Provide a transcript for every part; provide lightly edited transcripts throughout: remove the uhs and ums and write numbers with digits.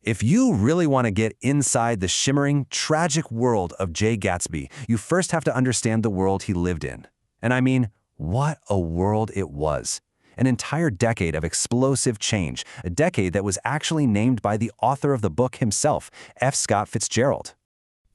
If you really want to get inside the shimmering, tragic world of Jay Gatsby, you first have to understand the world he lived in. And I mean, what a world it was. An entire decade of explosive change, a decade that was actually named by the author of the book himself, F. Scott Fitzgerald.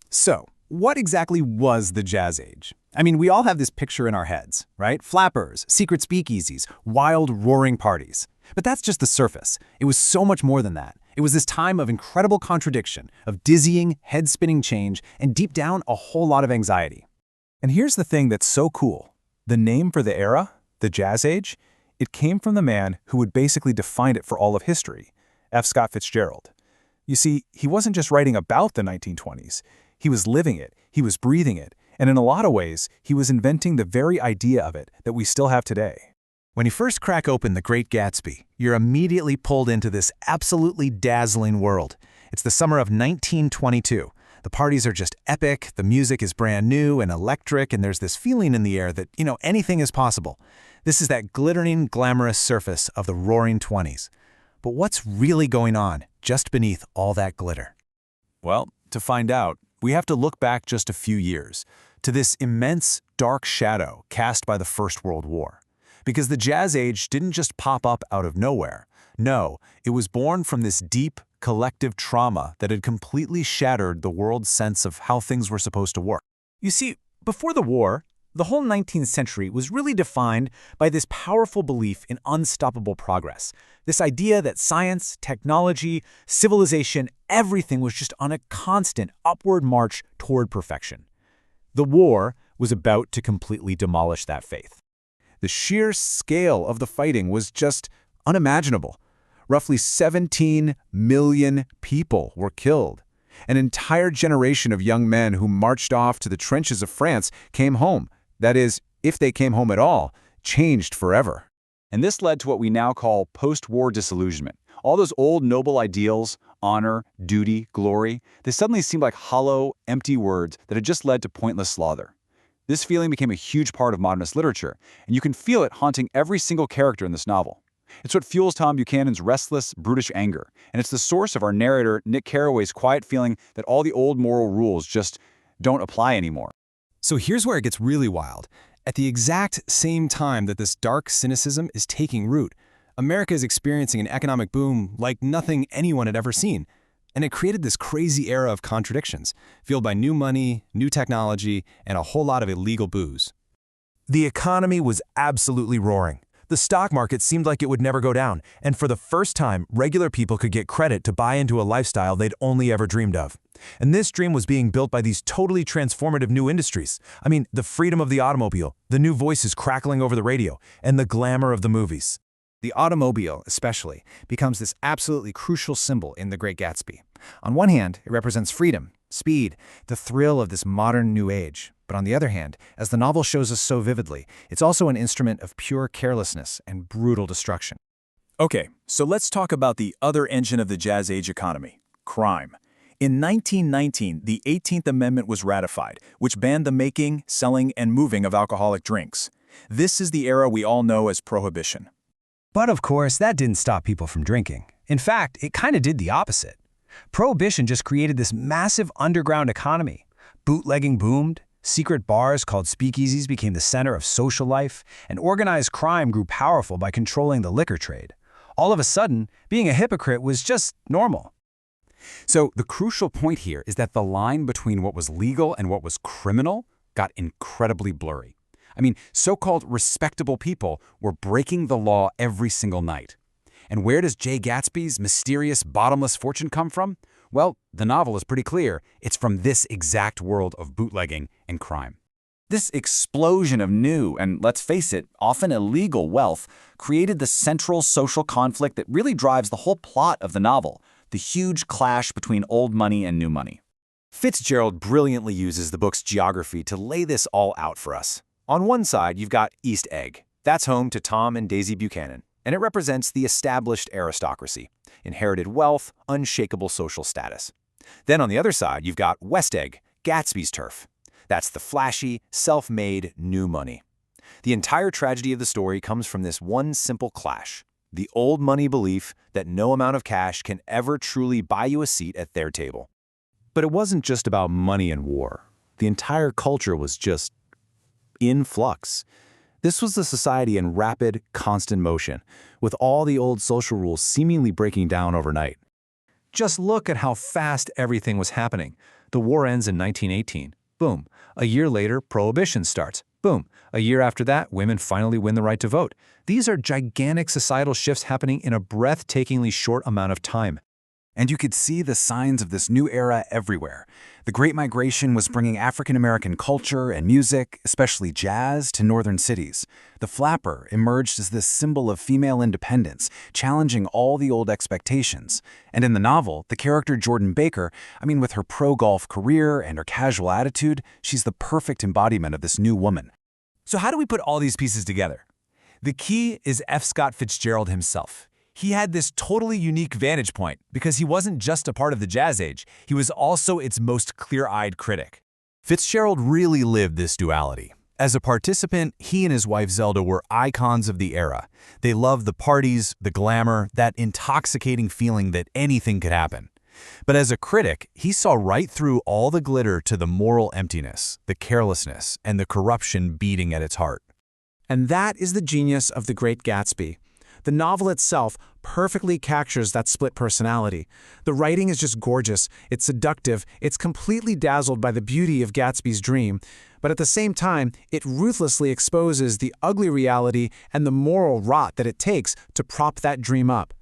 So, what exactly was the Jazz Age? I mean, we all have this picture in our heads, right? Flappers, secret speakeasies, wild, roaring parties. But that's just the surface. It was so much more than that. It was this time of incredible contradiction, of dizzying, head-spinning change, and deep down, a whole lot of anxiety. And here's the thing that's so cool. The name for the era, the Jazz Age, it came from the man who would basically define it for all of history, F. Scott Fitzgerald. You see, he wasn't just writing about the 1920s. He was living it, he was breathing it, and in a lot of ways, he was inventing the very idea of it that we still have today. When you first crack open The Great Gatsby, you're immediately pulled into this absolutely dazzling world. It's the summer of 1922. The parties are just epic, the music is brand new and electric, and there's this feeling in the air that, anything is possible. This is that glittering, glamorous surface of the roaring 20s. But what's really going on just beneath all that glitter? Well, to find out, we have to look back just a few years to this immense, dark shadow cast by the First World War. Because the Jazz Age didn't just pop up out of nowhere. No, it was born from this deep, collective trauma that had completely shattered the world's sense of how things were supposed to work. You see, before the war, the whole 19th century was really defined by this powerful belief in unstoppable progress. This idea that science, technology, civilization, everything was just on a constant upward march toward perfection. The war was about to completely demolish that faith. The sheer scale of the fighting was just unimaginable. Roughly 17 million people were killed. An entire generation of young men who marched off to the trenches of France came home. That is, if they came home at all, changed forever. And this led to what we now call post-war disillusionment. All those old noble ideals, honor, duty, glory, they suddenly seemed like hollow, empty words that had just led to pointless slaughter. This feeling became a huge part of modernist literature, and you can feel it haunting every single character in this novel. It's what fuels Tom Buchanan's restless, brutish anger, and it's the source of our narrator Nick Carraway's quiet feeling that all the old moral rules just don't apply anymore. So here's where it gets really wild. At the exact same time that this dark cynicism is taking root, America is experiencing an economic boom like nothing anyone had ever seen. And it created this crazy era of contradictions, fueled by new money, new technology, and a whole lot of illegal booze. The economy was absolutely roaring. The stock market seemed like it would never go down, and for the first time, regular people could get credit to buy into a lifestyle they'd only ever dreamed of. And this dream was being built by these totally transformative new industries. I mean, the freedom of the automobile, the new voices crackling over the radio, and the glamour of the movies. The automobile, especially, becomes this absolutely crucial symbol in The Great Gatsby. On one hand, it represents freedom, speed, the thrill of this modern new age. But on the other hand, as the novel shows us so vividly, it's also an instrument of pure carelessness and brutal destruction. Okay, so let's talk about the other engine of the Jazz Age economy, crime. In 1919, the 18th Amendment was ratified, which banned the making, selling, and moving of alcoholic drinks. This is the era we all know as Prohibition. But of course, that didn't stop people from drinking. In fact, it kind of did the opposite. Prohibition just created this massive underground economy. Bootlegging boomed, secret bars called speakeasies became the center of social life, and organized crime grew powerful by controlling the liquor trade. All of a sudden, being a hypocrite was just normal. So the crucial point here is that the line between what was legal and what was criminal got incredibly blurry. I mean, so-called respectable people were breaking the law every single night. And where does Jay Gatsby's mysterious bottomless fortune come from? Well, the novel is pretty clear. It's from this exact world of bootlegging and crime. This explosion of new and, let's face it, often illegal wealth created the central social conflict that really drives the whole plot of the novel, the huge clash between old money and new money. Fitzgerald brilliantly uses the book's geography to lay this all out for us. On one side, you've got East Egg. That's home to Tom and Daisy Buchanan, and it represents the established aristocracy, inherited wealth, unshakable social status. Then on the other side, you've got West Egg, Gatsby's turf. That's the flashy, self-made new money. The entire tragedy of the story comes from this one simple clash. the old money belief that no amount of cash can ever truly buy you a seat at their table. But it wasn't just about money and war. The entire culture was just in flux. This was a society in rapid, constant motion, with all the old social rules seemingly breaking down overnight. Just look at how fast everything was happening. The war ends in 1918. Boom. A year later, Prohibition starts. Boom. A year after that, women finally win the right to vote. These are gigantic societal shifts happening in a breathtakingly short amount of time. And you could see the signs of this new era everywhere. The Great Migration was bringing African-American culture and music, especially jazz, to northern cities. The flapper emerged as this symbol of female independence, challenging all the old expectations. And in the novel, the character Jordan Baker, with her pro-golf career and her casual attitude, she's the perfect embodiment of this new woman. So how do we put all these pieces together? The key is F. Scott Fitzgerald himself. He had this totally unique vantage point because he wasn't just a part of the Jazz Age, he was also its most clear-eyed critic. Fitzgerald really lived this duality. As a participant, he and his wife Zelda were icons of the era. They loved the parties, the glamour, that intoxicating feeling that anything could happen. But as a critic, he saw right through all the glitter to the moral emptiness, the carelessness, and the corruption beating at its heart. And that is the genius of The Great Gatsby. The novel itself perfectly captures that split personality. The writing is just gorgeous, it's seductive, it's completely dazzled by the beauty of Gatsby's dream, but at the same time, it ruthlessly exposes the ugly reality and the moral rot that it takes to prop that dream up.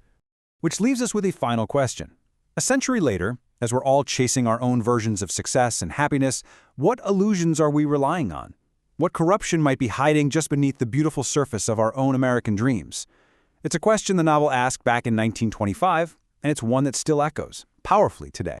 Which leaves us with a final question. A century later, as we're all chasing our own versions of success and happiness, what illusions are we relying on? What corruption might be hiding just beneath the beautiful surface of our own American dreams? It's a question the novel asked back in 1925, and it's one that still echoes powerfully today.